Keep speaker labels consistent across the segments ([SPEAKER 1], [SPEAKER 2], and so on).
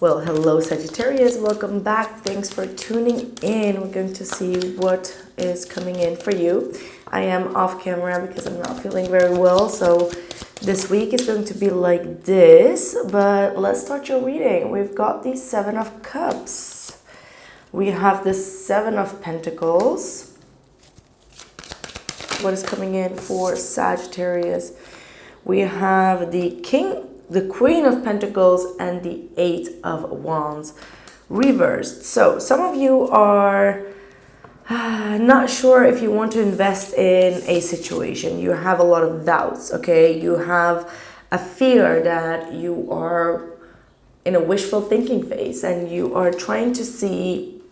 [SPEAKER 1] Well, hello Sagittarius, welcome back. Thanks for tuning in. We're going to see what is coming in for you. I am off camera because I'm not feeling very well, so this week is going to be like this, but let's start your reading. We've got the Seven of Cups. We have the Seven of Pentacles. What is coming in for Sagittarius? We have the Queen of Pentacles and the Eight of Wands reversed. So some of you are not sure if you want to invest in a situation. You have a lot of doubts, okay? You have a fear that you are in a wishful thinking phase and you are trying to see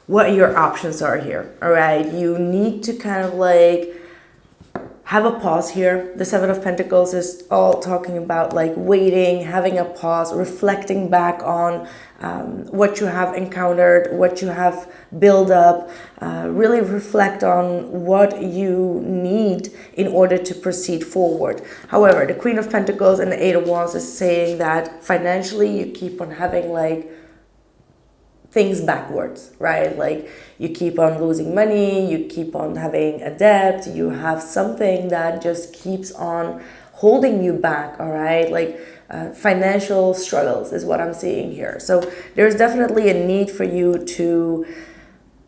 [SPEAKER 1] what your options are here, all right? You need to kind of like have a pause here. The Seven of Pentacles is all talking about like waiting, having a pause, reflecting back on what you have encountered, what you have built up, really reflect on what you need in order to proceed forward. However, the Queen of Pentacles and the Eight of Wands is saying that financially you keep on having like things backwards, right? Like you keep on losing money, you keep on having a debt, you have something that just keeps on holding you back, all right? Like financial struggles is what I'm seeing here. So there's definitely a need for you to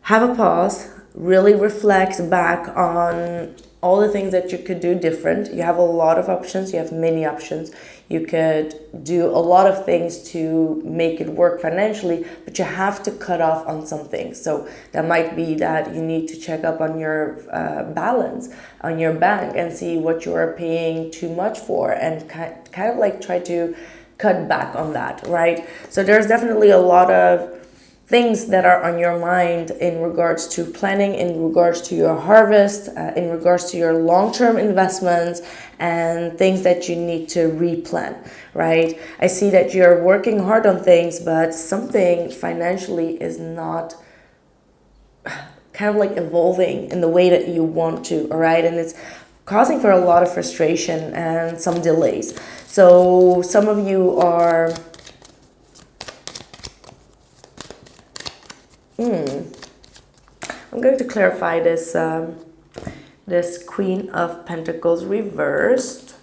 [SPEAKER 1] have a pause, really reflect back on all the things that you could do different. You have a lot of options, you have many options. You could do a lot of things to make it work financially, but you have to cut off on some things. So that might be that you need to check up on your balance on your bank and see what you are paying too much for and kind of like try to cut back on that, right? So there's definitely a lot of things that are on your mind in regards to planning, in regards to your harvest, in regards to your long-term investments and things that you need to replan, right? I see that you're working hard on things, but something financially is not kind of like evolving in the way that you want to, all right? And it's causing for a lot of frustration and some delays. So some of you are I'm going to clarify this this Queen of Pentacles reversed.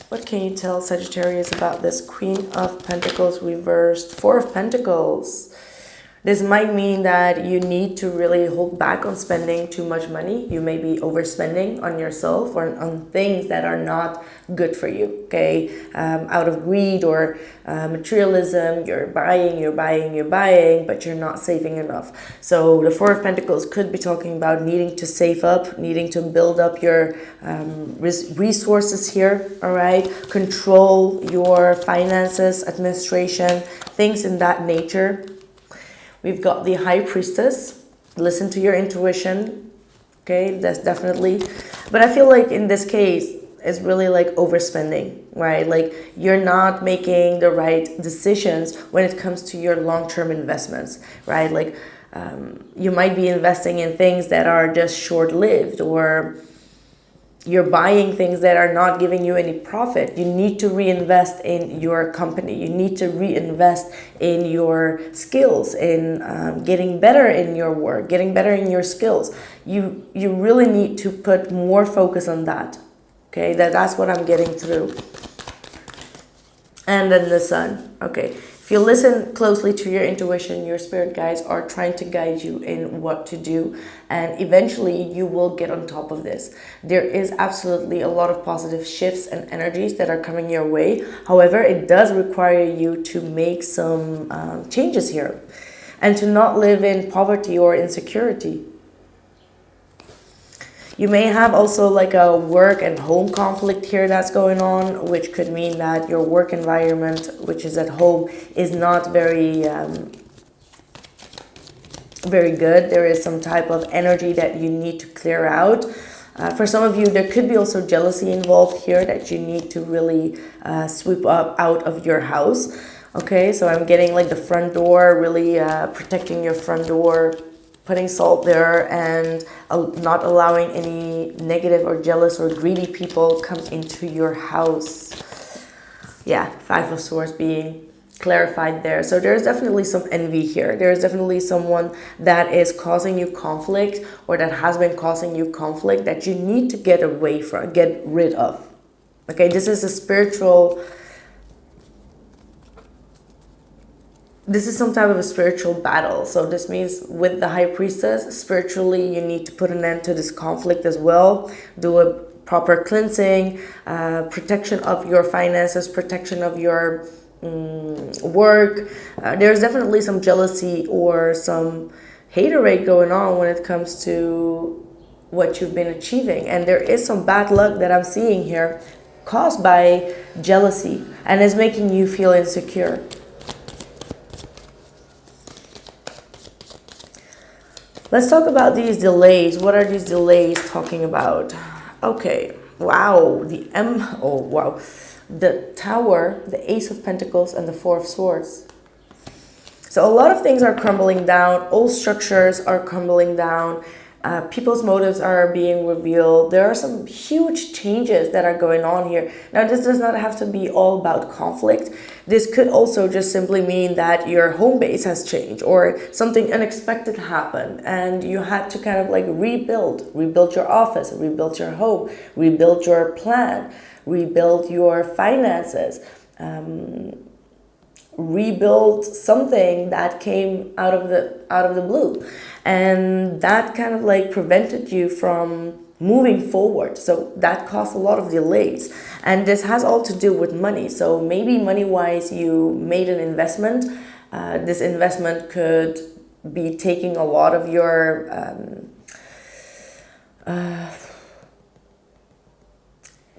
[SPEAKER 1] What can you tell Sagittarius about this Queen of Pentacles reversed? Four of Pentacles. This might mean that you need to really hold back on spending too much money. You may be overspending on yourself or on things that are not good for you, okay? Out of greed or materialism, you're buying, but you're not saving enough. So the Four of Pentacles could be talking about needing to save up, needing to build up your resources here, all right? Control your finances, administration, things in that nature. We've got the High Priestess. Listen to your intuition. Okay, that's definitely. But I feel like in this case, it's really like overspending, right? Like you're not making the right decisions when it comes to your long-term investments, right? Like you might be investing in things that are just short-lived, or you're buying things that are not giving you any profit. You need to reinvest in your company. You need to reinvest in your skills, in getting better in your work, getting better in your skills. You really need to put more focus on that. Okay, that's what I'm getting through. And then the Sun. Okay. If you listen closely to your intuition, your spirit guides are trying to guide you in what to do, and eventually you will get on top of this. There is absolutely a lot of positive shifts and energies that are coming your way. However, it does require you to make some changes here and to not live in poverty or insecurity. You may have also like a work and home conflict here that's going on, which could mean that your work environment, which is at home, is not very good. There is some type of energy that you need to clear out. For some of you, there could be also jealousy involved here that you need to really sweep up out of your house. Okay, so I'm getting like the front door, really protecting your front door, putting salt there and not allowing any negative or jealous or greedy people come into your house. Yeah, Five of Swords being clarified there. So there's definitely some envy here. There's definitely someone that is causing you conflict, or that has been causing you conflict, that you need to get away from, get rid of. Okay, this is a spiritual, this is some type of a spiritual battle. So this means with the High Priestess, spiritually, you need to put an end to this conflict as well. Do a proper cleansing, protection of your finances, protection of your work. There's definitely some jealousy or some haterade going on when it comes to what you've been achieving. And there is some bad luck that I'm seeing here caused by jealousy, and is making you feel insecure. Let's talk about these delays. What are these delays talking about? Okay, wow, the Tower, the Ace of Pentacles, and the Four of Swords. So a lot of things are crumbling down. Old structures are crumbling down. People's motives are being revealed. There are some huge changes that are going on here. Now, this does not have to be all about conflict. This could also just simply mean that your home base has changed, or something unexpected happened and you had to kind of like rebuild your office, rebuild your home, rebuild your plan, rebuild your finances, rebuild something that came out of the blue, and that kind of like prevented you from moving forward. So that caused a lot of delays, and this has all to do with money. So maybe money wise you made an investment. This investment could be taking a lot of your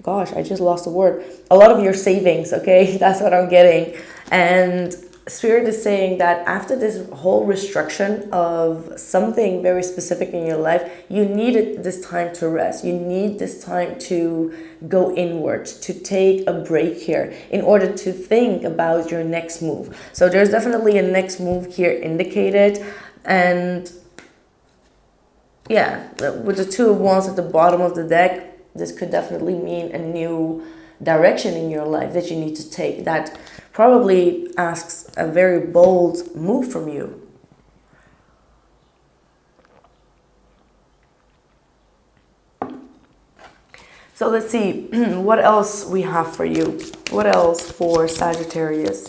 [SPEAKER 1] gosh, I just lost the word. A lot of your savings, okay? That's what I'm getting. And Spirit is saying that after this whole restriction of something very specific in your life, you needed this time to rest. You need this time to go inward, to take a break here in order to think about your next move. So there's definitely a next move here indicated. And yeah, with the Two of Wands at the bottom of the deck, this could definitely mean a new direction in your life that you need to take, that probably asks a very bold move from you. So let's see what else we have for you. What else for Sagittarius?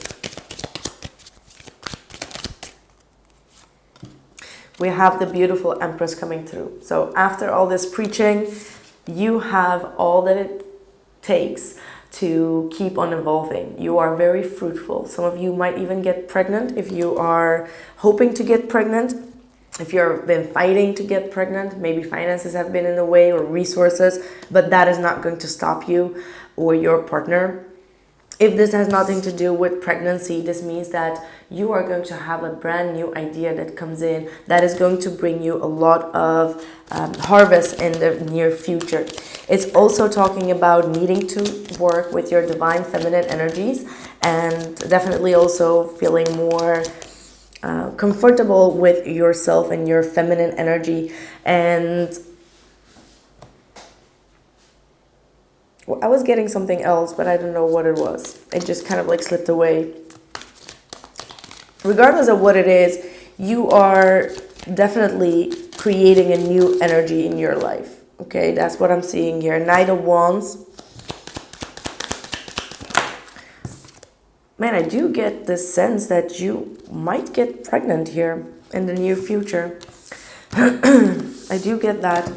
[SPEAKER 1] We have the beautiful Empress coming through. So after all this preaching, you have all that it takes to keep on evolving. You are very fruitful. Some of you might even get pregnant if you are hoping to get pregnant. If you've been fighting to get pregnant, maybe finances have been in the way or resources, but that is not going to stop you or your partner. If this has nothing to do with pregnancy, this means that you are going to have a brand new idea that comes in that is going to bring you a lot of harvest in the near future. It's also talking about needing to work with your divine feminine energies, and definitely also feeling more comfortable with yourself and your feminine energy. And I was getting something else, but I don't know what it was. It just kind of like slipped away. Regardless of what it is, you are definitely creating a new energy in your life. Okay, that's what I'm seeing here. Knight of Wands. Man, I do get this sense that you might get pregnant here in the near future. I do get that.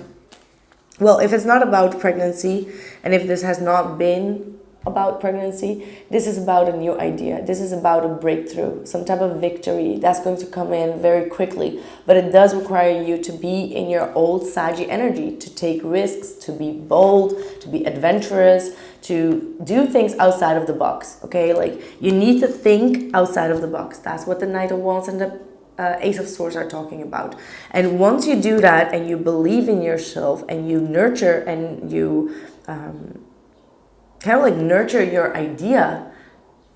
[SPEAKER 1] Well, if it's not about pregnancy, and if this has not been about pregnancy, this is about a new idea. This is about a breakthrough, some type of victory that's going to come in very quickly. But it does require you to be in your old Saggy energy, to take risks, to be bold, to be adventurous, to do things outside of the box, okay? Like, you need to think outside of the box. That's what the Knight of Wands and the Ace of Swords are talking about. And once you do that and you believe in yourself and you nurture and you kind of like nurture your idea,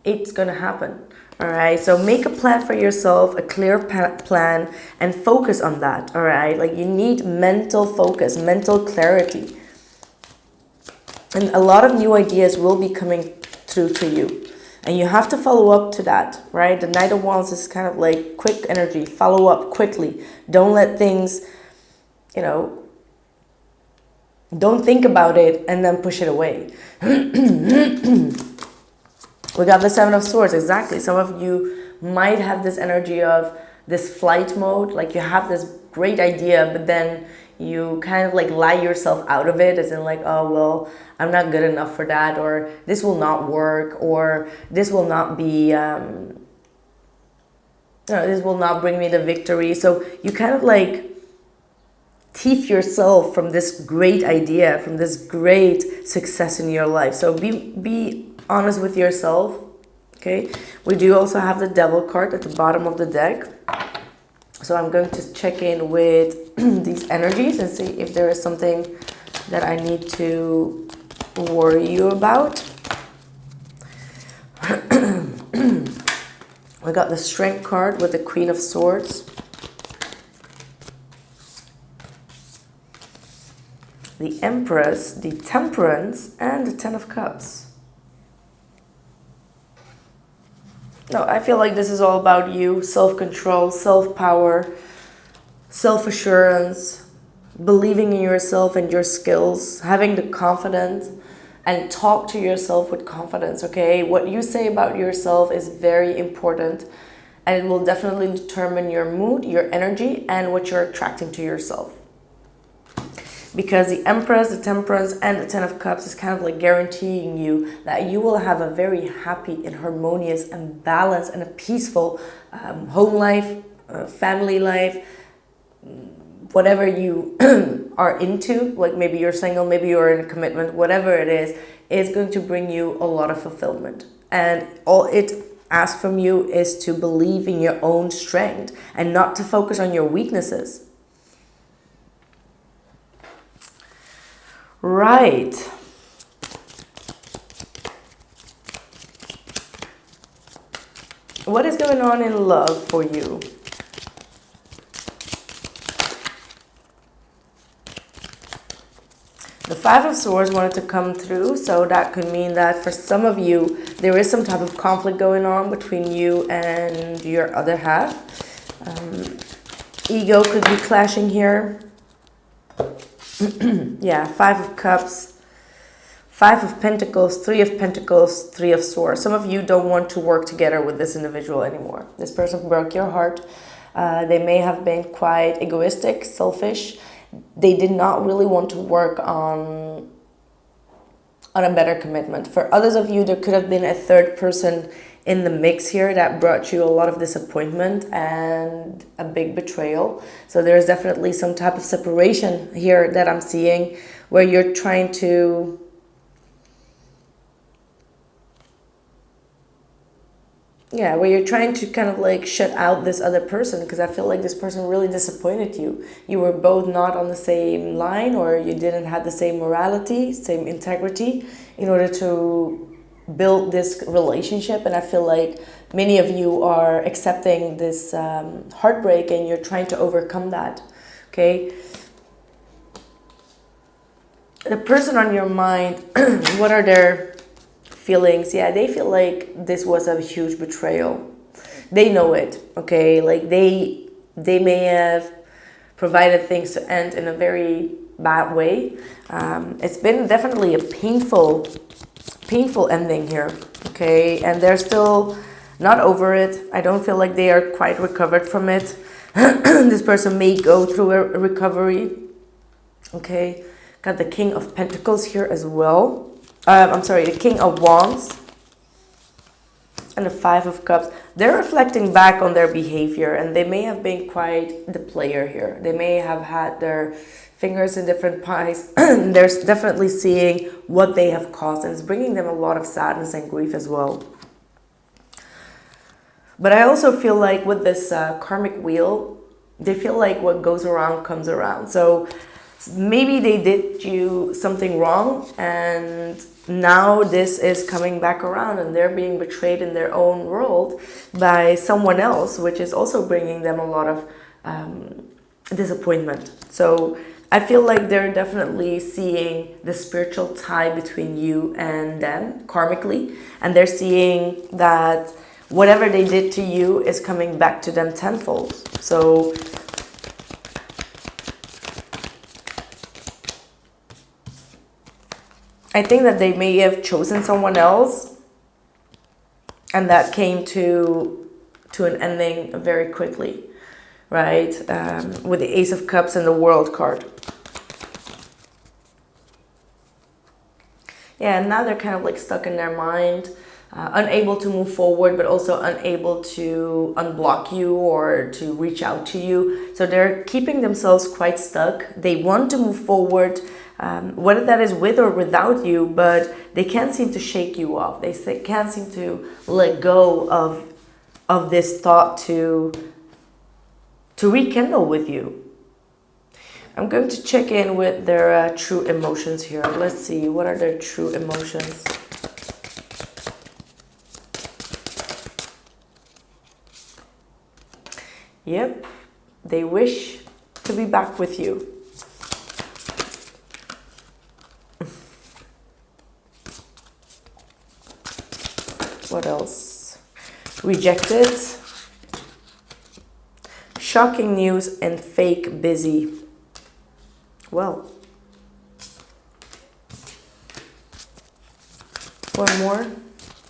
[SPEAKER 1] it's gonna happen. All right, so make a plan for yourself, a clear plan, and focus on that. All right, like you need mental focus, mental clarity, and a lot of new ideas will be coming through to you, and you have to follow up to that. Right, the Knight of Wands is kind of like quick energy. Follow up quickly. Don't let things, you know, don't think about it and then push it away. We got the Seven of Swords, exactly. Some of you might have this energy of this flight mode, like you have this great idea, but then you kind of like lie yourself out of it, as in like, oh, well, I'm not good enough for that, or this will not work, or this will not be, this will not bring me the victory. So you kind of like thief yourself from this great idea, from this great success in your life. So be honest with yourself. Okay, we do also have the Devil card at the bottom of the deck, so I'm going to check in with these energies and see if there is something that I need to worry you about. We got the Strength card with the Queen of Swords, the Empress, the Temperance, and the Ten of Cups. No, I feel like this is all about you, self-control, self-power, self-assurance, believing in yourself and your skills, having the confidence, and talk to yourself with confidence, okay? What you say about yourself is very important, and it will definitely determine your mood, your energy, and what you're attracting to yourself. Because the Empress, the Temperance, and the Ten of Cups is kind of like guaranteeing you that you will have a very happy and harmonious and balanced and a peaceful home life, family life, whatever you are into. Like maybe you're single, maybe you're in a commitment, whatever it is going to bring you a lot of fulfillment. And all it asks from you is to believe in your own strength and not to focus on your weaknesses. Right. What is going on in love for you? The Five of Swords wanted to come through, so that could mean that for some of you, there is some type of conflict going on between you and your other half. Ego could be clashing here. Yeah, Five of Cups, Five of Pentacles, Three of Pentacles, Three of Swords. Some of you don't want to work together with this individual anymore. This person broke your heart. They may have been quite egoistic, selfish. They did not really want to work on a better commitment. For others of you, there could have been a third person in the mix here that brought you a lot of disappointment and a big betrayal. So there's definitely some type of separation here that I'm seeing, where you're trying to where you're trying to kind of like shut out this other person, because I feel like this person really disappointed you. You were both not on the same line, or you didn't have the same morality, same integrity in order to build this relationship. And I feel like many of you are accepting this heartbreak and you're trying to overcome that. Okay, the person on your mind, what are their feelings? Yeah, they feel like this was a huge betrayal. They know it. Okay, like they may have provided things to end in a very bad way. It's been definitely a painful ending here, okay? And they're still not over it. I don't feel like they are quite recovered from it. This person may go through a recovery, okay? Got the King of Pentacles here as well. The King of Wands and the Five of Cups. They're reflecting back on their behavior, and they may have been quite the player here. They may have had their fingers in different pies. They're definitely seeing what they have caused, and it's bringing them a lot of sadness and grief as well. But I also feel like with this karmic wheel, they feel like what goes around comes around. So maybe they did you something wrong, and now this is coming back around and they're being betrayed in their own world by someone else, which is also bringing them a lot of disappointment. So I feel like they're definitely seeing the spiritual tie between you and them karmically, and they're seeing that whatever they did to you is coming back to them tenfold. So I think that they may have chosen someone else, and that came to an ending very quickly, right? With the Ace of Cups and the World card. Yeah, and now they're kind of like stuck in their mind, unable to move forward, but also unable to unblock you or to reach out to you. So they're keeping themselves quite stuck. They want to move forward, whether that is with or without you, but they can't seem to shake you off. They can't seem to let go of this thought to rekindle with you. I'm going to check in with their true emotions here. Let's see, what are their true emotions? Yep, they wish to be back with you. What else? Rejected. Shocking news and fake busy. Well, one more.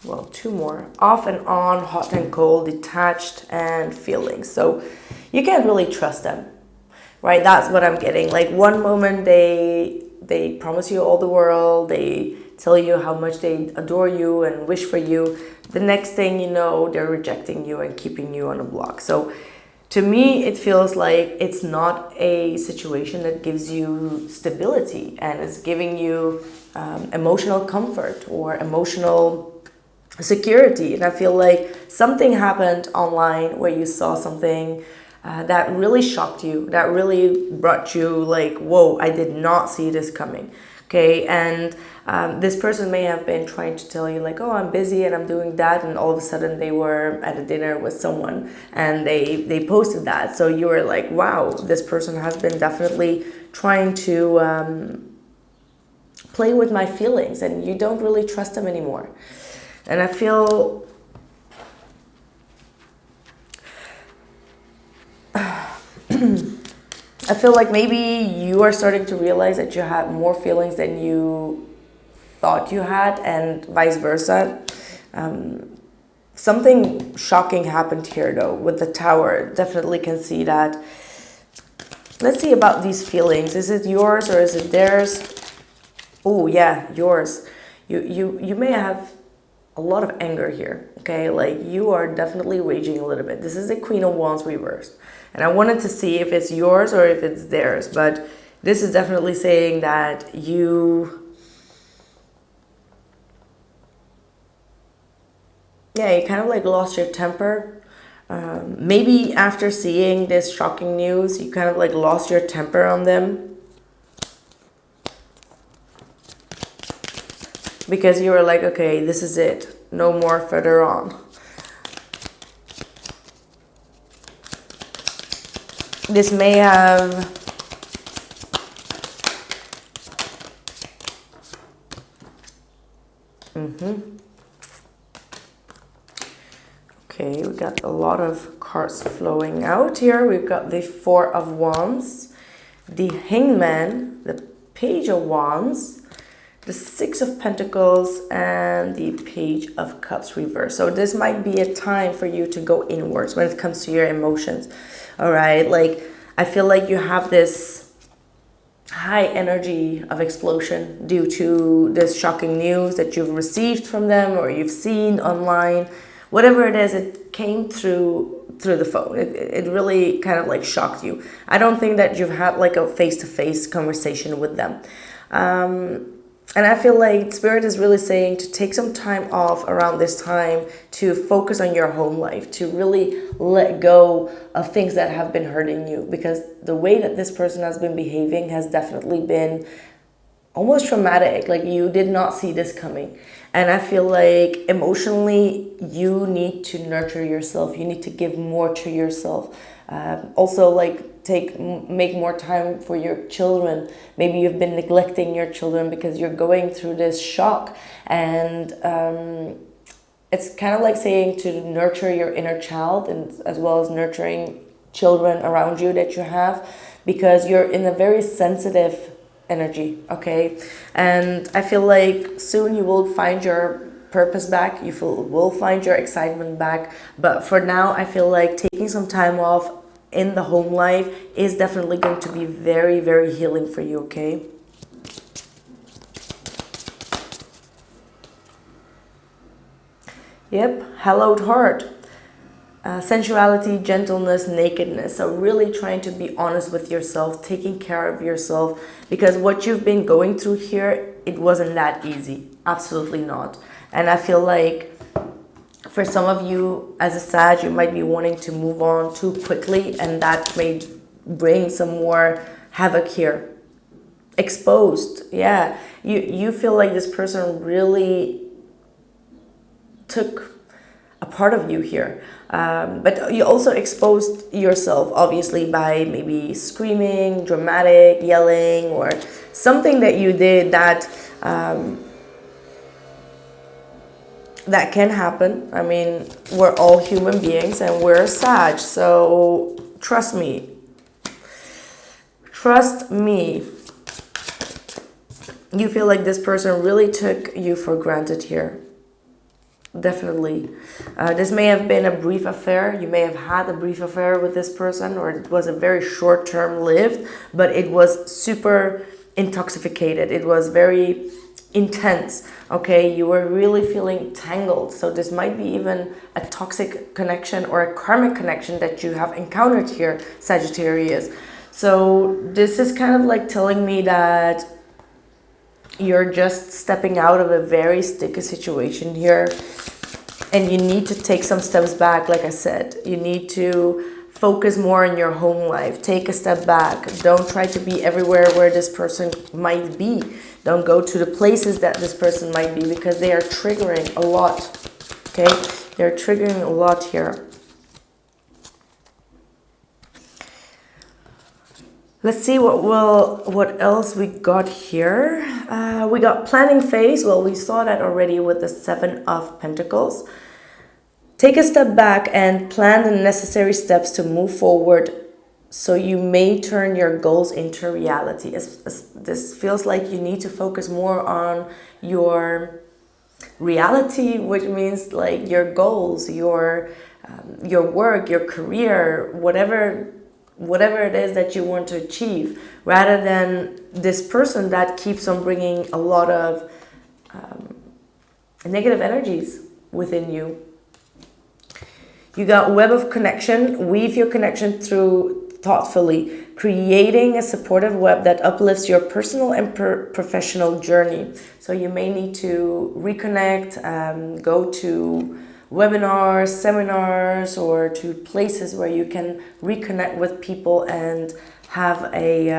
[SPEAKER 1] Well, two more. Off and on, hot and cold, detached, and feelings. So you can't really trust them, right? That's what I'm getting. Like one moment they promise you all the world, they tell you how much they adore you and wish for you. The next thing you know, they're rejecting you and keeping you on a block. So to me, it feels like it's not a situation that gives you stability and is giving you emotional comfort or emotional security. And I feel like something happened online where you saw something that really shocked you, that really brought you like, whoa, I did not see this coming. Okay, and this person may have been trying to tell you like, oh, I'm busy and I'm doing that, and all of a sudden they were at a dinner with someone and they posted that. So you were like, wow, this person has been definitely trying to play with my feelings, and you don't really trust them anymore. And I feel I feel like maybe you are starting to realize that you have more feelings than you thought you had, and vice versa. Something shocking happened here though with the Tower. Definitely can see that. Let's see about these feelings. Is it yours or is it theirs? Oh yeah, yours. You may have a lot of anger here, okay? Like you are definitely raging a little bit. This is the Queen of Wands reversed. And I wanted to see if it's yours or if it's theirs, but this is definitely saying that you kind of like lost your temper. Maybe after seeing this shocking news, you kind of like lost your temper on them. Because you were like, okay, this is it. No more further on. This may have Okay, we got a lot of cards flowing out here. We've got the Four of Wands, the Hangman, the Page of Wands, the Six of Pentacles, and the Page of Cups reversed. So this might be a time for you to go inwards when it comes to your emotions. All right, like I feel like you have this high energy of explosion due to this shocking news that you've received from them or you've seen online. Whatever it is, it came through the phone. It really kind of like shocked you. I don't think that you've had like a face-to-face conversation with them. And I feel like Spirit is really saying to take some time off around this time to focus on your home life, to really let go of things that have been hurting you, because the way that this person has been behaving has definitely been almost traumatic, like you did not see this coming. And I feel like emotionally you need to nurture yourself, you need to give more to yourself. Also, like make more time for your children. Maybe you've been neglecting your children because you're going through this shock, and it's kind of like saying to nurture your inner child, and as well as nurturing children around you that you have, because you're in a very sensitive energy, okay? And I feel like soon you will find your purpose back, will find your excitement back. But for now, I feel like taking some time off in the home life is definitely going to be very, very healing for you, okay? Yep, hallowed heart. Sensuality, gentleness, nakedness. So really trying to be honest with yourself, taking care of yourself, because what you've been going through here, it wasn't that easy. Absolutely not. And I feel like for some of you as a Sag, you might be wanting to move on too quickly, and that may bring some more havoc here. Exposed, yeah. You feel like this person really took a part of you here. But you also exposed yourself, obviously, by maybe screaming, dramatic, yelling, or something that you did that that can happen. I mean, we're all human beings and we're Sag, so trust me. Trust me. You feel like this person really took you for granted here. Definitely. This may have been a brief affair. You may have had a brief affair with this person, or it was a very short-term lived, but it was super intoxicated. It was very intense, okay? You were really feeling tangled. So this might be even a toxic connection or a karmic connection that you have encountered here, Sagittarius. So this is kind of like telling me that you're just stepping out of a very sticky situation here, and you need to take some steps back. Like I said, you need to focus more on your home life. Take a step back. Don't try to be everywhere where this person might be. Don't go to the places that this person might be, because they are triggering a lot, okay? They're triggering a lot here. Let's see what else we got here. We got planning phase. Well, we saw that already with the 7 of Pentacles. Take a step back and plan the necessary steps to move forward, so you may turn your goals into reality. This feels like you need to focus more on your reality, which means like your goals, your work, your career, whatever it is that you want to achieve, rather than this person that keeps on bringing a lot of negative energies within you. You got web of connection. Weave your connection through thoughtfully, creating a supportive web that uplifts your personal and professional journey. So you may need to reconnect, go to webinars, seminars, or to places where you can reconnect with people and have a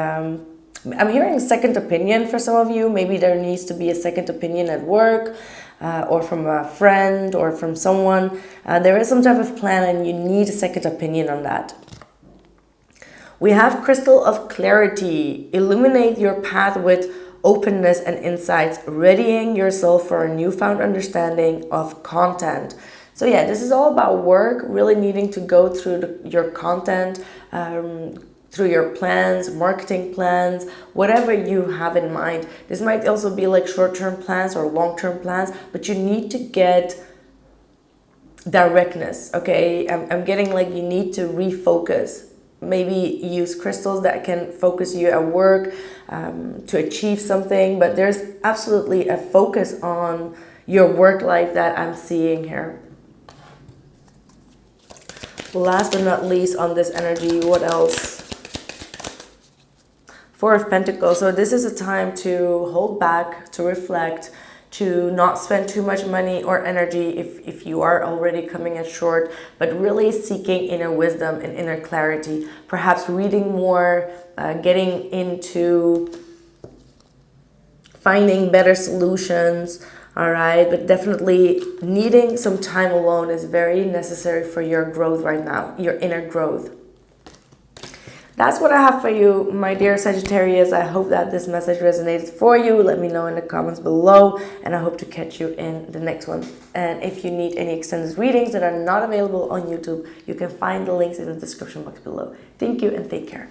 [SPEAKER 1] I'm hearing second opinion for some of you. Maybe there needs to be a second opinion at work, or from a friend, or from someone. There is some type of plan and you need a second opinion on that. We have Crystal of Clarity. Illuminate your path with openness and insights, readying yourself for a newfound understanding of content. So yeah, this is all about work, really needing to go through your content, through your plans, marketing plans, whatever you have in mind. This might also be like short-term plans or long-term plans, but you need to get directness, okay? I'm getting like you need to refocus. Maybe use crystals that can focus you at work to achieve something, but there's absolutely a focus on your work life that I'm seeing here. Last but not least on this energy, what else? 4 of Pentacles. So this is a time to hold back, to reflect, to not spend too much money or energy if you are already coming at short, but really seeking inner wisdom and inner clarity. Perhaps reading more, getting into finding better solutions, all right? But definitely needing some time alone is very necessary for your growth right now, your inner growth. That's what I have for you, my dear Sagittarius. I hope that this message resonated for you. Let me know in the comments below, and I hope to catch you in the next one. And if you need any extended readings that are not available on YouTube, you can find the links in the description box below. Thank you and take care.